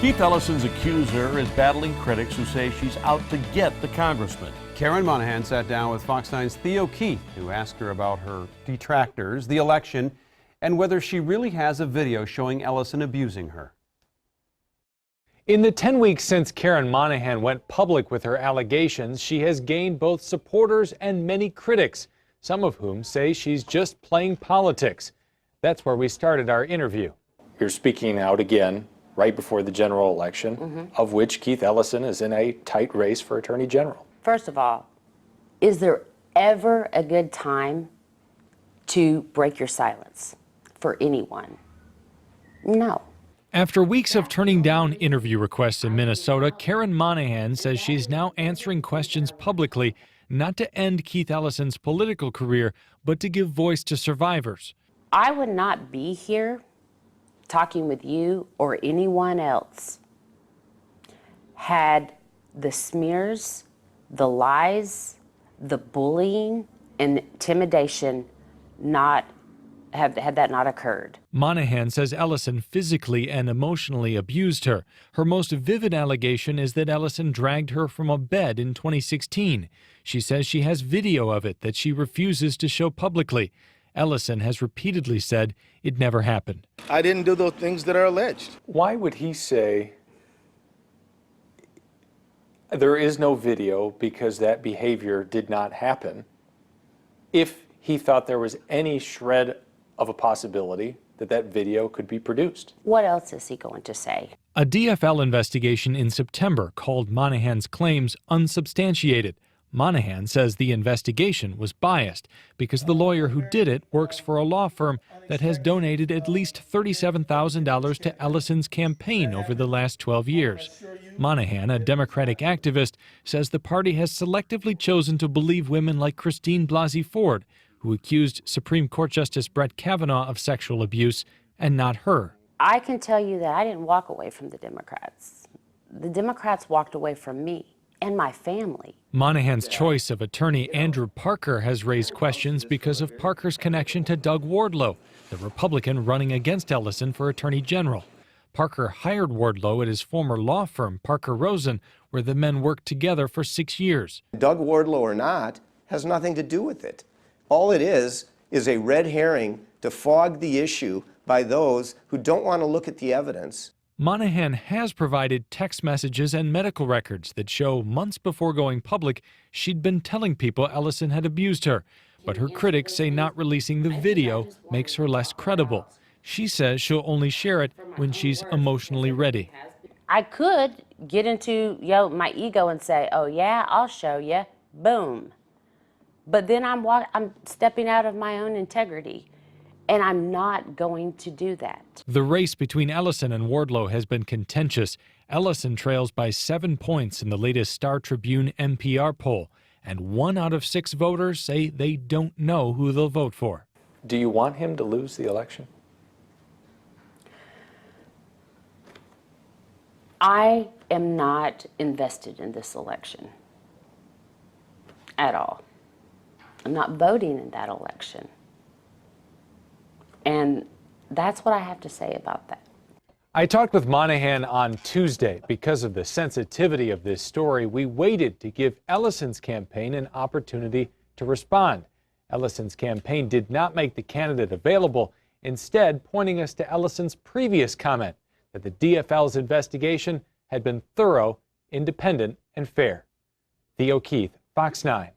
Keith Ellison's accuser is battling critics who say she's out to get the congressman. Karen Monahan sat down with Fox 9's THEO who asked her about her detractors, the election, and whether she really has a video showing Ellison abusing her. In the 10 weeks since Karen Monahan went public with her allegations, she has gained both supporters and many critics, some of whom say she's just playing politics. That's where we started our interview. You're speaking out again right before the general election, of which Keith Ellison is in a tight race for Attorney General. First of all, is there ever a good time to break your silence for anyone? No. After weeks of turning down interview requests in Minnesota, Karen Monahan says she's now answering questions publicly, not to end Keith Ellison's political career, but to give voice to survivors. I would not be here talking with you or anyone else had the smears, the lies, the bullying, and intimidation had that not occurred. Monahan says Ellison physically and emotionally abused her. Her most vivid allegation is that Ellison dragged her from a bed in 2016. She says she has video of it that she refuses to show publicly. Ellison has repeatedly said it never happened. I didn't do those things that are alleged. Why would he say there is no video because that behavior did not happen if he thought there was any shred of a possibility that that video could be produced? What else is he going to say? A DFL investigation in September called Monahan's claims unsubstantiated. Monahan says the investigation was biased because the lawyer who did it works for a law firm that has donated at least $37,000 to Ellison's campaign over the last 12 years. Monahan, a Democratic activist, says the party has selectively chosen to believe women like Christine Blasey Ford, who accused Supreme Court Justice Brett Kavanaugh of sexual abuse, and not her. I can tell you that I didn't walk away from the Democrats. The Democrats walked away from me and my family. Monahan's choice of attorney Andrew Parker has raised questions because of Parker's connection to Doug Wardlow, the Republican running against Ellison for Attorney General. Parker hired Wardlow at his former law firm, Parker Rosen, where the men worked together for 6 years. Doug Wardlow or not has nothing to do with it. All it is a red herring to fog the issue by those who don't want to look at the evidence. Monahan has provided text messages and medical records that show months before going public she'd been telling people Ellison had abused her. But her critics say not releasing the video makes her less credible. She says she'll only share it when she's emotionally ready. I could get into my ego and say, oh yeah, I'll show you, boom. But then I'm stepping out of my own integrity. And I'm not going to do that. The race between Ellison and Wardlow has been contentious. Ellison trails by 7 points in the latest Star Tribune NPR poll, and 1 out of 6 voters say they don't know who they'll vote for. Do you want him to lose the election? I am not invested in this election at all. I'm not voting in that election. And that's what I have to say about that. I talked with Monahan on Tuesday. Because of the sensitivity of this story, we waited to give Ellison's campaign an opportunity to respond. Ellison's campaign did not make the candidate available, instead pointing us to Ellison's previous comment that the DFL's investigation had been thorough, independent, and fair. THEO, Fox 9.